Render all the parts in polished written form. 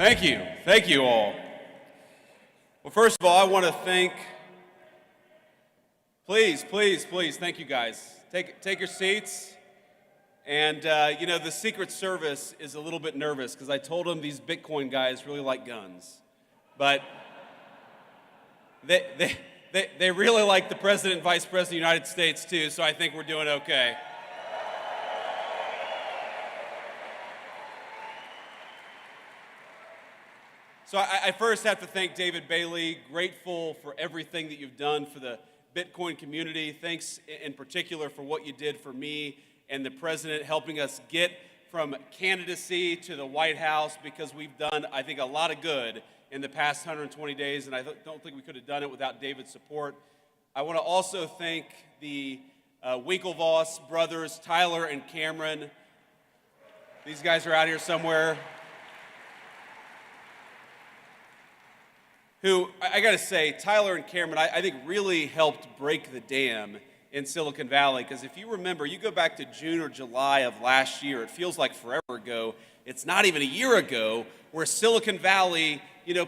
Thank you. Thank you all. Well, first of all, I want to thank, please, thank you guys. Take your seats. And, the Secret Service is a little bit nervous because I told them these Bitcoin guys really like guns. But they really like the President and Vice President of the United States, too, so I think we're doing okay. So I first have to thank David Bailey, grateful for everything that you've done for the Bitcoin community. Thanks in particular for what you did for me and the president, helping us get from candidacy to the White House, because we've done, I think, a lot of good in the past 120 days, and I don't think we could have done it without David's support. I want to also thank the Winklevoss brothers, Tyler and Cameron. These guys are out here somewhere. Who, I got to say, Tyler and Cameron, I think really helped break the dam in Silicon Valley, because if you remember, you go back to June or July of last year, it feels like forever ago, it's not even a year ago, where Silicon Valley,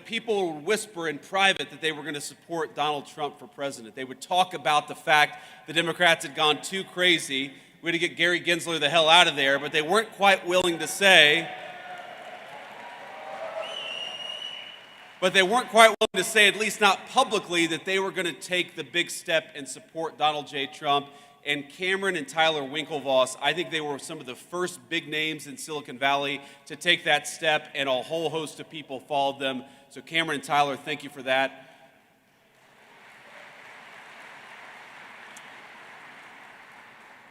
people would whisper in private that they were going to support Donald Trump for president. They would talk about the fact the Democrats had gone too crazy. We had to get Gary Gensler the hell out of there, but they weren't quite willing to say, at least not publicly, that they were going to take the big step and support Donald J. Trump. And Cameron and Tyler Winklevoss, I think they were some of the first big names in Silicon Valley to take that step, and a whole host of people followed them. So Cameron and Tyler, thank you for that.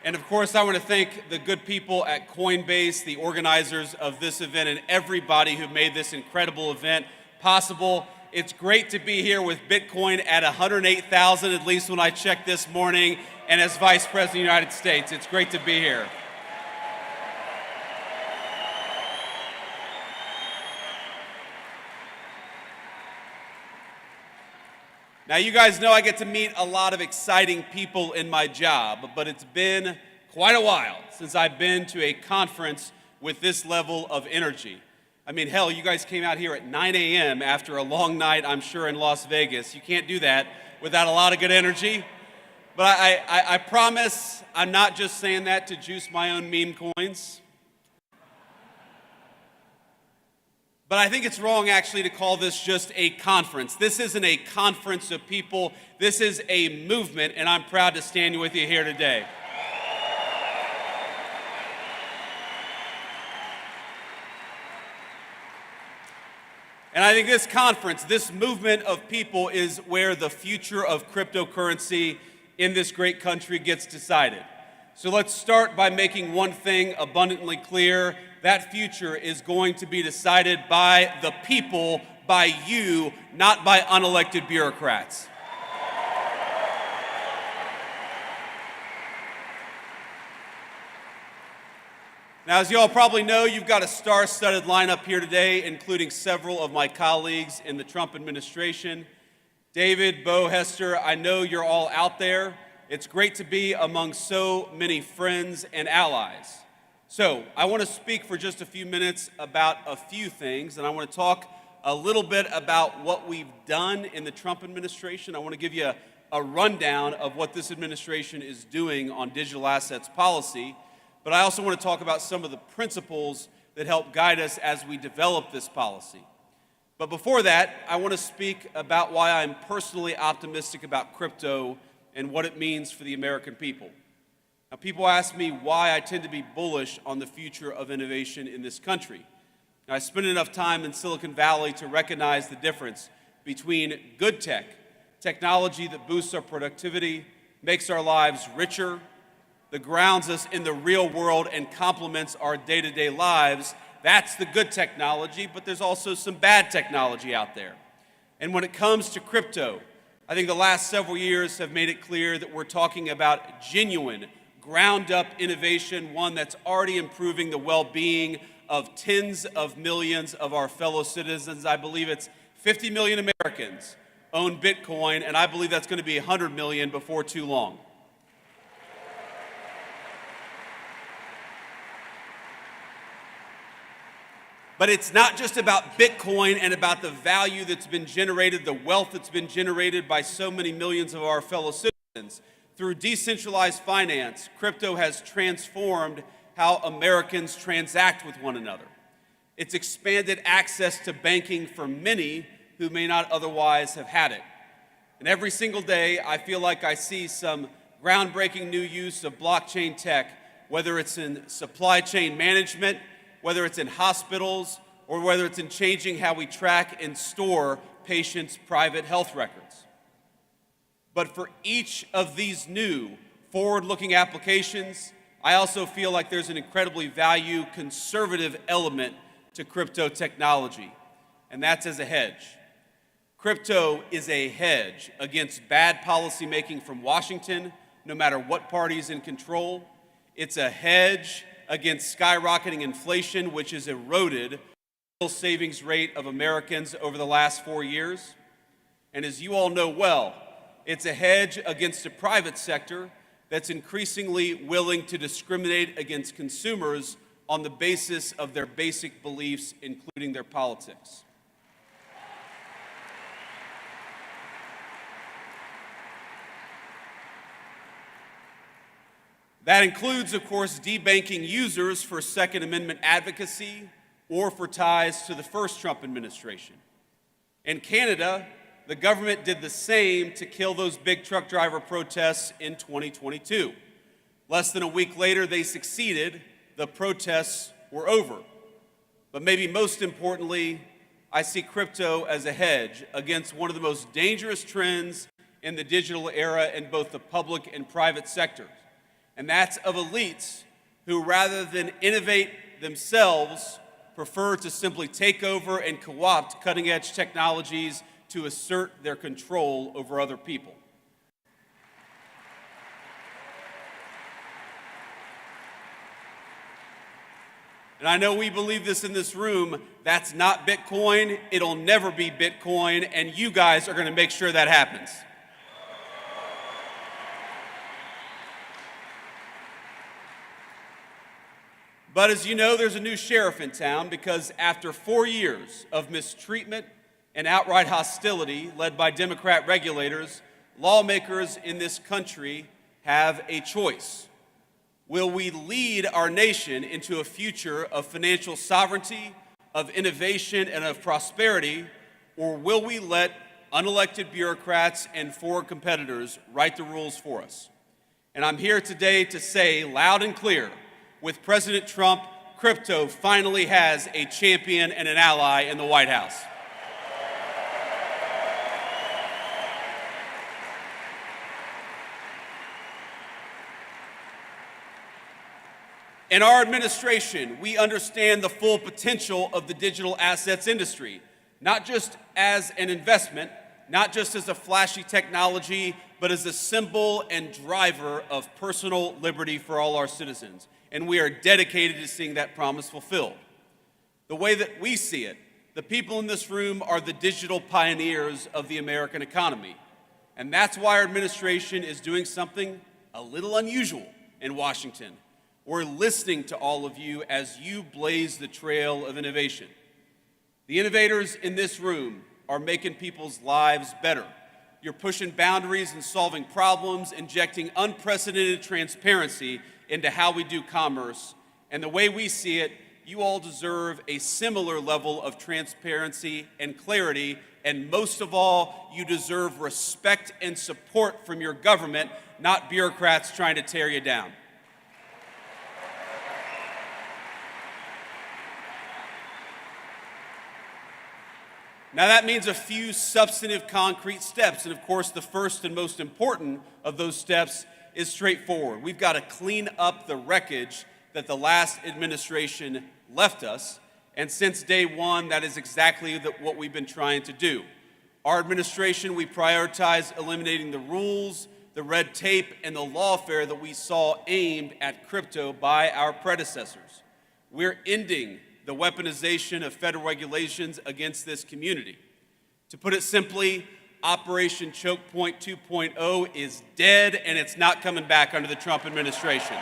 And of course, I want to thank the good people at Coinbase, the organizers of this event, and everybody who made this incredible event possible. It's great to be here with Bitcoin at 108,000, at least when I checked this morning, and as Vice President of the United States. It's great to be here. Now, you guys know I get to meet a lot of exciting people in my job, but it's been quite a while since I've been to a conference with this level of energy. I mean, hell, you guys came out here at 9 a.m. after a long night, I'm sure, in Las Vegas. You can't do that without a lot of good energy. But I promise I'm not just saying that to juice my own meme coins. But I think it's wrong, actually, to call this just a conference. This isn't a conference of people. This is a movement, and I'm proud to stand with you here today. And I think this conference, this movement of people, is where the future of cryptocurrency in this great country gets decided. So let's start by making one thing abundantly clear. That future is going to be decided by the people, by you, not by unelected bureaucrats. Now, as you all probably know, you've got a star-studded lineup here today, including several of my colleagues in the Trump administration. David, Bo, Hester, I know you're all out there. It's great to be among so many friends and allies. So, I want to speak for just a few minutes about a few things, and I want to talk a little bit about what we've done in the Trump administration. I want to give you a rundown of what this administration is doing on digital assets policy. But I also want to talk about some of the principles that help guide us as we develop this policy. But before that, I want to speak about why I'm personally optimistic about crypto and what it means for the American people. Now, people ask me why I tend to be bullish on the future of innovation in this country. Now, I spent enough time in Silicon Valley to recognize the difference between good tech, technology that boosts our productivity, makes our lives richer, that grounds us in the real world and complements our day-to-day lives. That's the good technology, but there's also some bad technology out there. And when it comes to crypto, I think the last several years have made it clear that we're talking about genuine, ground-up innovation, one that's already improving the well-being of tens of millions of our fellow citizens. I believe it's 50 million Americans own Bitcoin, and I believe that's going to be 100 million before too long. But it's not just about Bitcoin and about the value that's been generated, the wealth that's been generated by so many millions of our fellow citizens. Through decentralized finance, crypto has transformed how Americans transact with one another. It's expanded access to banking for many who may not otherwise have had it. And every single day, I feel like I see some groundbreaking new use of blockchain tech, whether it's in supply chain management, whether it's in hospitals, or whether it's in changing how we track and store patients' private health records. But for each of these new forward-looking applications, I also feel like there's an incredibly conservative element to crypto technology, and that's as a hedge. Crypto is a hedge against bad policymaking from Washington, no matter what party's in control. It's a hedge against skyrocketing inflation, which has eroded the savings rate of Americans over the last 4 years. And as you all know well, it's a hedge against a private sector that's increasingly willing to discriminate against consumers on the basis of their basic beliefs, including their politics. That includes, of course, debanking users for Second Amendment advocacy or for ties to the first Trump administration. In Canada, the government did the same to kill those big truck driver protests in 2022. Less than a week later, they succeeded. The protests were over. But maybe most importantly, I see crypto as a hedge against one of the most dangerous trends in the digital era in both the public and private sectors. And that's of elites who, rather than innovate themselves, prefer to simply take over and co-opt cutting-edge technologies to assert their control over other people. And I know we believe this in this room. That's not Bitcoin. It'll never be Bitcoin, and you guys are going to make sure that happens. But as you know, there's a new sheriff in town because after 4 years of mistreatment and outright hostility led by Democrat regulators, lawmakers in this country have a choice. Will we lead our nation into a future of financial sovereignty, of innovation, and of prosperity, or will we let unelected bureaucrats and foreign competitors write the rules for us? And I'm here today to say loud and clear, with President Trump, crypto finally has a champion and an ally in the White House. In our administration, we understand the full potential of the digital assets industry, not just as an investment, not just as a flashy technology, but as a symbol and driver of personal liberty for all our citizens. And we are dedicated to seeing that promise fulfilled. The way that we see it, the people in this room are the digital pioneers of the American economy. And that's why our administration is doing something a little unusual in Washington. We're listening to all of you as you blaze the trail of innovation. The innovators in this room are making people's lives better. You're pushing boundaries and solving problems, injecting unprecedented transparency into how we do commerce. And the way we see it, you all deserve a similar level of transparency and clarity. And most of all, you deserve respect and support from your government, not bureaucrats trying to tear you down. Now that means a few substantive concrete steps, and of course the first and most important of those steps is straightforward. We've got to clean up the wreckage that the last administration left us, and since day one, that is exactly what we've been trying to do. Our administration, we prioritize eliminating the rules, the red tape, and the lawfare that we saw aimed at crypto by our predecessors. We're ending the weaponization of federal regulations against this community. To put it simply, Operation Choke Point 2.0 is dead, and it's not coming back under the Trump administration.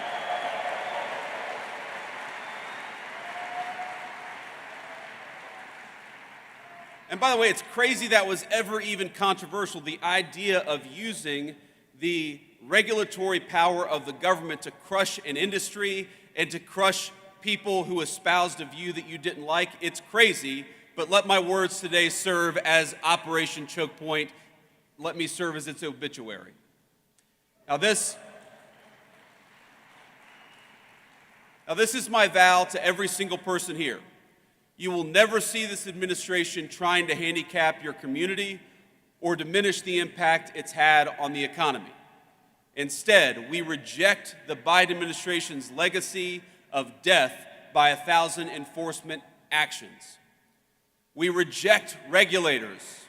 And by the way, it's crazy that was ever even controversial, the idea of using the regulatory power of the government to crush an industry and to crush people who espoused a view that you didn't like. It's crazy, but let my words today serve as Operation Choke Point. Let me serve as its obituary. Now this is my vow to every single person here. You will never see this administration trying to handicap your community or diminish the impact it's had on the economy. Instead, we reject the Biden administration's legacy of death by 1,000 enforcement actions. We reject regulators.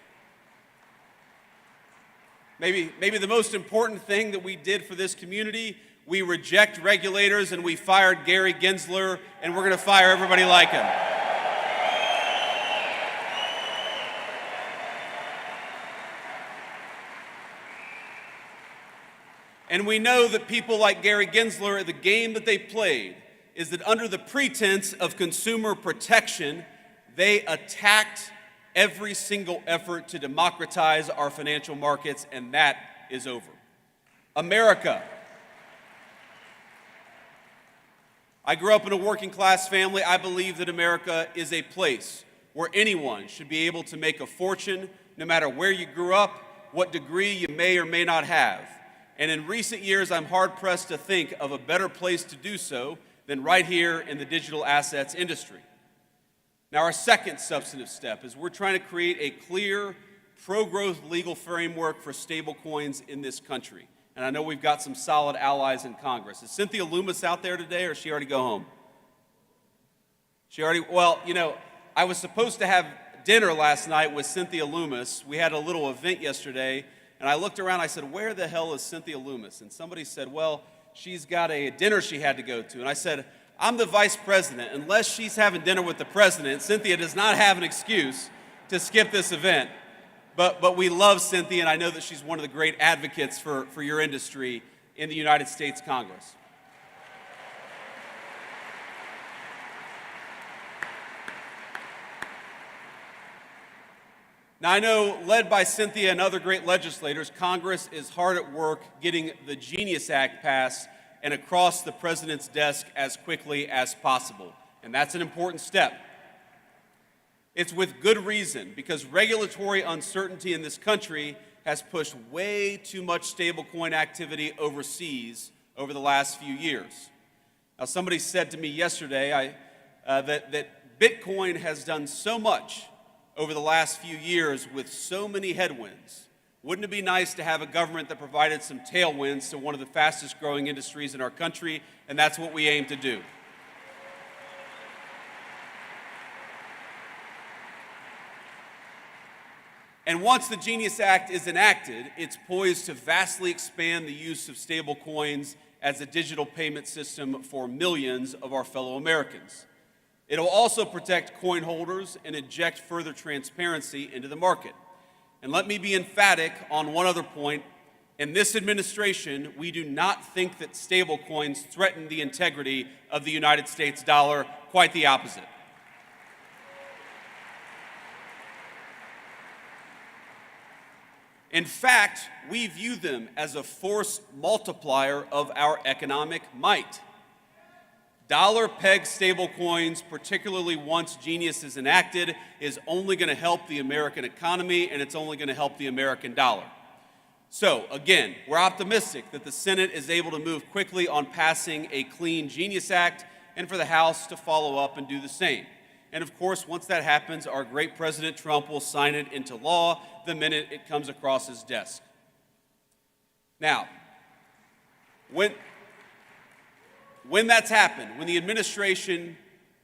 Maybe the most important thing that we did for this community, we reject regulators and we fired Gary Gensler, and we're going to fire everybody like him. And we know that people like Gary Gensler, the game that they played is that under the pretense of consumer protection, they attacked every single effort to democratize our financial markets, and that is over. America. I grew up in a working class family. I believe that America is a place where anyone should be able to make a fortune, no matter where you grew up, what degree you may or may not have. And in recent years, I'm hard-pressed to think of a better place to do so than right here in the digital assets industry. Now, our second substantive step is we're trying to create a clear, pro-growth legal framework for stablecoins in this country. And I know we've got some solid allies in Congress. Is Cynthia Loomis out there today, or did she already go home? Well, you know, I was supposed to have dinner last night with Cynthia Loomis. We had a little event yesterday. And I looked around, I said, where the hell is Cynthia Loomis? And somebody said, well, she's got a dinner she had to go to. And I said, I'm the vice president. Unless she's having dinner with the president, Cynthia does not have an excuse to skip this event. But we love Cynthia, and I know that she's one of the great advocates for your industry in the United States Congress. Now, I know, led by Cynthia and other great legislators, Congress is hard at work getting the Genius Act passed and across the president's desk as quickly as possible. And that's an important step. It's with good reason, because regulatory uncertainty in this country has pushed way too much stablecoin activity overseas over the last few years. Now, somebody said to me yesterday that Bitcoin has done so much over the last few years with so many headwinds. Wouldn't it be nice to have a government that provided some tailwinds to one of the fastest growing industries in our country? And that's what we aim to do. And once the Genius Act is enacted, it's poised to vastly expand the use of stablecoins as a digital payment system for millions of our fellow Americans. It'll also protect coin holders and inject further transparency into the market. And let me be emphatic on one other point. In this administration, we do not think that stablecoins threaten the integrity of the United States dollar, quite the opposite. In fact, we view them as a force multiplier of our economic might. Dollar-pegged stablecoins, particularly once Genius is enacted, is only going to help the American economy, and it's only going to help the American dollar. So, again, we're optimistic that the Senate is able to move quickly on passing a clean Genius Act, and for the House to follow up and do the same. And of course, once that happens, our great President Trump will sign it into law the minute it comes across his desk. Now, when that's happened, when the administration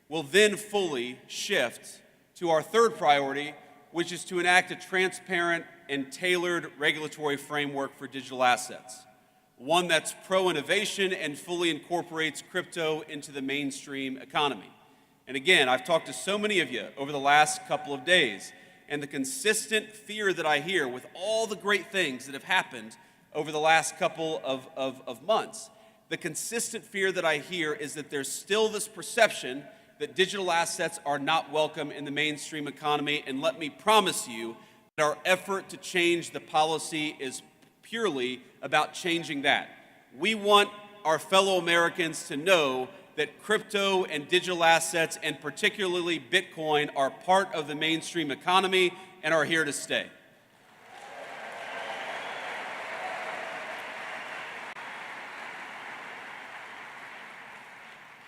will then fully shift to our third priority, which is to enact a transparent and tailored regulatory framework for digital assets, one that's pro-innovation and fully incorporates crypto into the mainstream economy. And again, I've talked to so many of you over the last couple of days, and the consistent fear that I hear with all the great things that have happened over the last couple of months, the consistent fear that I hear is that there's still this perception that digital assets are not welcome in the mainstream economy, and let me promise you that our effort to change the policy is purely about changing that. We want our fellow Americans to know that crypto and digital assets, and particularly Bitcoin, are part of the mainstream economy and are here to stay.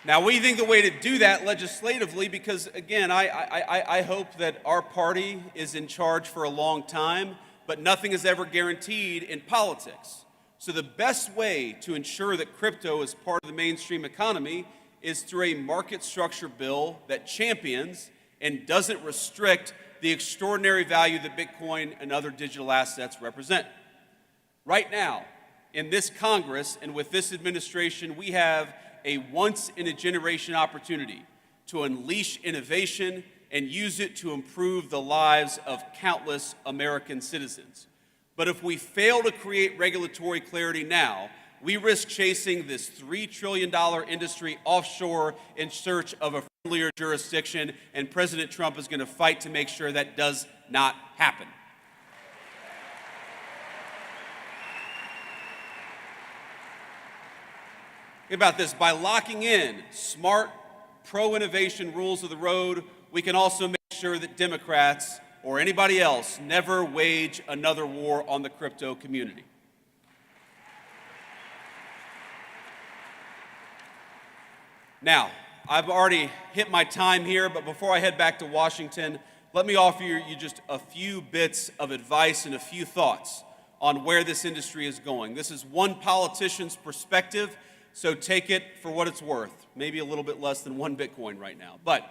Now, we think the way to do that legislatively, because again, I hope that our party is in charge for a long time, but nothing is ever guaranteed in politics. So the best way to ensure that crypto is part of the mainstream economy is through a market structure bill that champions and doesn't restrict the extraordinary value that Bitcoin and other digital assets represent. Right now, in this Congress and with this administration, we have a once-in-a-generation opportunity to unleash innovation and use it to improve the lives of countless American citizens. But if we fail to create regulatory clarity now, we risk chasing this $3 trillion industry offshore in search of a friendlier jurisdiction, and President Trump is going to fight to make sure that does not happen. Think about this. By locking in smart, pro-innovation rules of the road, we can also make sure that Democrats or anybody else never wage another war on the crypto community. Now, I've already hit my time here, but before I head back to Washington, let me offer you just a few bits of advice and a few thoughts on where this industry is going. This is one politician's perspective, so take it for what it's worth. Maybe a little bit less than one Bitcoin right now. But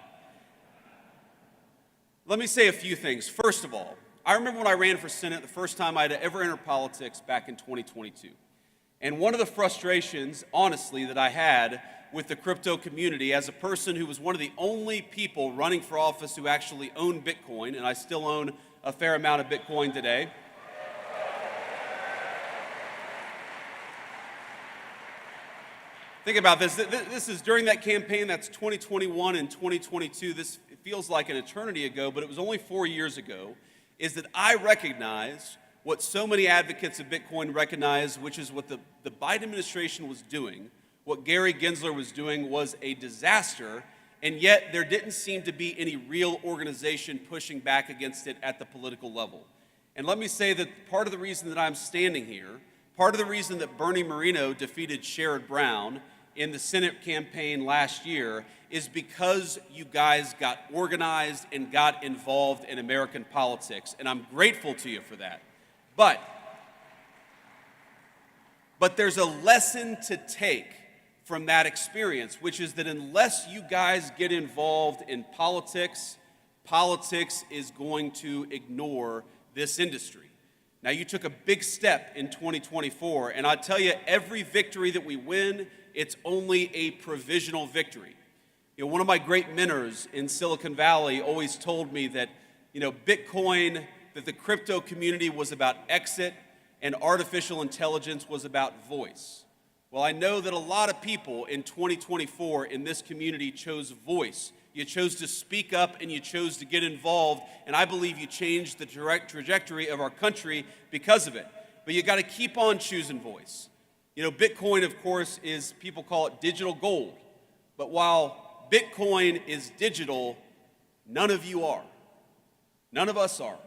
let me say a few things. First of all, I remember when I ran for Senate the first time I'd ever entered politics back in 2022. And one of the frustrations, honestly, that I had with the crypto community as a person who was one of the only people running for office who actually owned Bitcoin, and I still own a fair amount of Bitcoin today. Think about this. This is during that campaign. That's 2021 and 2022. This feels like an eternity ago, but it was only 4 years ago, is that I recognized what so many advocates of Bitcoin recognize, which is what the Biden administration was doing, what Gary Gensler was doing was a disaster, and yet there didn't seem to be any real organization pushing back against it at the political level. And let me say that part of the reason that I'm standing here, part of the reason that Bernie Moreno defeated Sherrod Brown in the Senate campaign last year is because you guys got organized and got involved in American politics, and I'm grateful to you for that. But there's a lesson to take from that experience, which is that unless you guys get involved in politics, politics is going to ignore this industry. Now, you took a big step in 2024, and I tell you, every victory that we win, it's only a provisional victory. You know, one of my great mentors in Silicon Valley always told me that, Bitcoin, that the crypto community was about exit and artificial intelligence was about voice. Well, I know that a lot of people in 2024 in this community chose voice. You chose to speak up and you chose to get involved, and I believe you changed the direct trajectory of our country because of it. But you got to keep on choosing voice. Bitcoin, of course, people call it digital gold. But while Bitcoin is digital, none of you are. None of us are.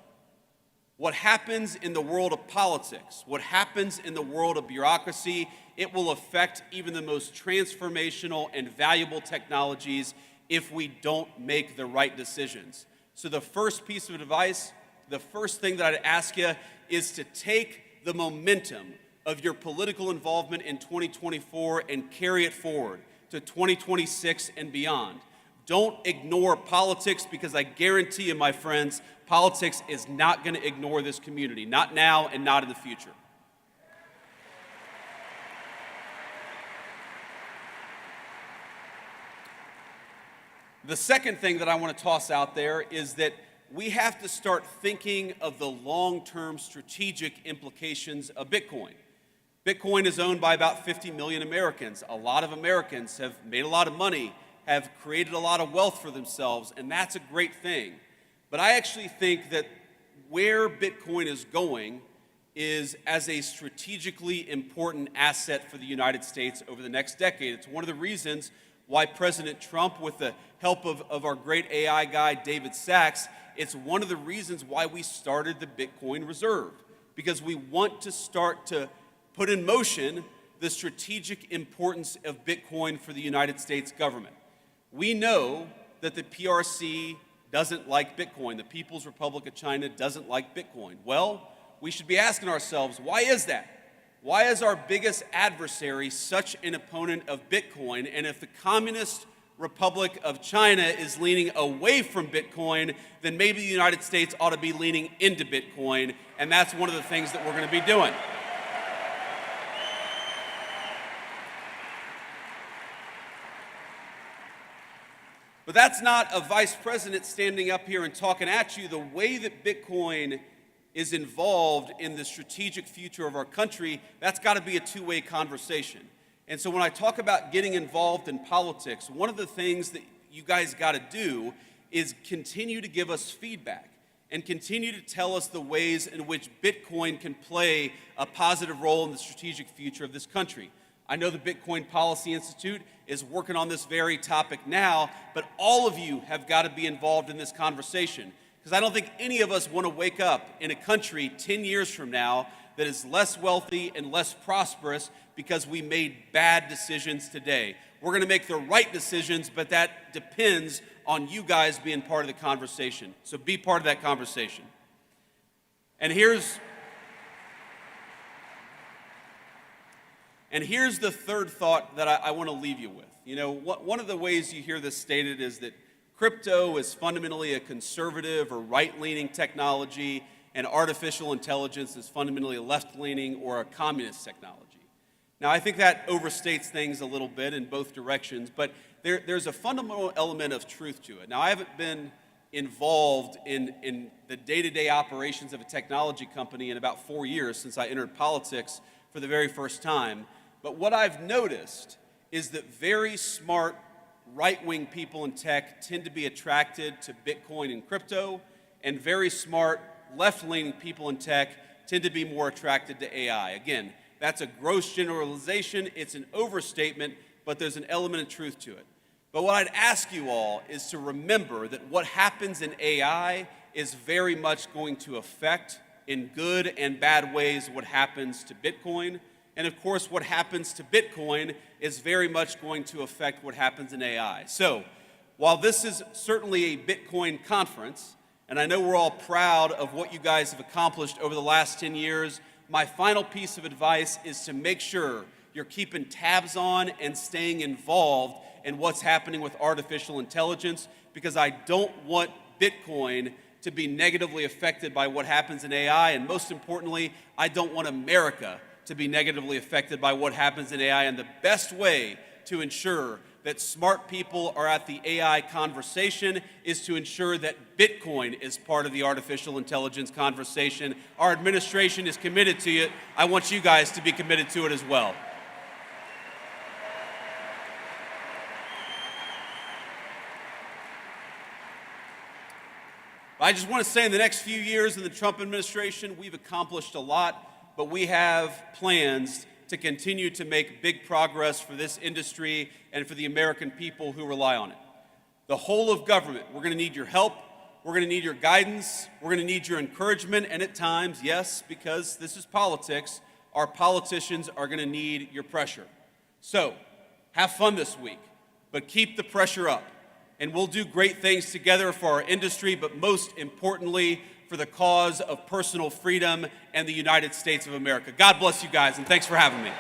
What happens in the world of politics, what happens in the world of bureaucracy, it will affect even the most transformational and valuable technologies if we don't make the right decisions. So the first piece of advice, the first thing that I'd ask you is to take the momentum of your political involvement in 2024 and carry it forward to 2026 and beyond. Don't ignore politics, because I guarantee you, my friends, politics is not going to ignore this community, not now and not in the future. The second thing that I want to toss out there is that we have to start thinking of the long-term strategic implications of Bitcoin. Bitcoin is owned by about 50 million Americans. A lot of Americans have made a lot of money have created a lot of wealth for themselves, and that's a great thing. But I actually think that where Bitcoin is going is as a strategically important asset for the United States over the next decade. It's one of the reasons why President Trump, with the help of our great AI guy, David Sachs, it's one of the reasons why we started the Bitcoin Reserve, because we want to start to put in motion the strategic importance of Bitcoin for the United States government. We know that the PRC doesn't like Bitcoin. The People's Republic of China doesn't like Bitcoin. Well, we should be asking ourselves, why is that? Why is our biggest adversary such an opponent of Bitcoin? And if the Communist Republic of China is leaning away from Bitcoin, then maybe the United States ought to be leaning into Bitcoin, and that's one of the things that we're going to be doing. But that's not a vice president standing up here and talking at you. The way that Bitcoin is involved in the strategic future of our country, that's got to be a two-way conversation. And so when I talk about getting involved in politics, one of the things that you guys got to do is continue to give us feedback and continue to tell us the ways in which Bitcoin can play a positive role in the strategic future of this country. I know the Bitcoin Policy Institute is working on this very topic now, but all of you have got to be involved in this conversation, because I don't think any of us want to wake up in a country 10 years from now that is less wealthy and less prosperous because we made bad decisions today. We're going to make the right decisions, but that depends on you guys being part of the conversation. So be part of that conversation. And here's the third thought that I want to leave you with. You know, one of the ways you hear this stated is that crypto is fundamentally a conservative or right-leaning technology, and artificial intelligence is fundamentally a left-leaning or a communist technology. Now, I think that overstates things a little bit in both directions, but there's a fundamental element of truth to it. Now, I haven't been involved in the day-to-day operations of a technology company in about 4 years since I entered politics for the very first time. But what I've noticed is that very smart right-wing people in tech tend to be attracted to Bitcoin and crypto, and very smart left-leaning people in tech tend to be more attracted to AI. Again, that's a gross generalization, it's an overstatement, but there's an element of truth to it. But what I'd ask you all is to remember that what happens in AI is very much going to affect, in good and bad ways, what happens to Bitcoin. And of course, what happens to Bitcoin is very much going to affect what happens in AI. So, while this is certainly a Bitcoin conference, and I know we're all proud of what you guys have accomplished over the last 10 years, my final piece of advice is to make sure you're keeping tabs on and staying involved in what's happening with artificial intelligence, because I don't want Bitcoin to be negatively affected by what happens in AI, and most importantly, I don't want America to be negatively affected by what happens in AI. And the best way to ensure that smart people are at the AI conversation is to ensure that Bitcoin is part of the artificial intelligence conversation. Our administration is committed to it. I want you guys to be committed to it as well. I just want to say in the next few years in the Trump administration, we've accomplished a lot, but we have plans to continue to make big progress for this industry and for the American people who rely on it. The whole of government, we're going to need your help, we're going to need your guidance, we're going to need your encouragement, and at times, yes, because this is politics, our politicians are going to need your pressure. So, have fun this week, but keep the pressure up. And we'll do great things together for our industry, but most importantly, for the cause of personal freedom and the United States of America. God bless you guys, and thanks for having me.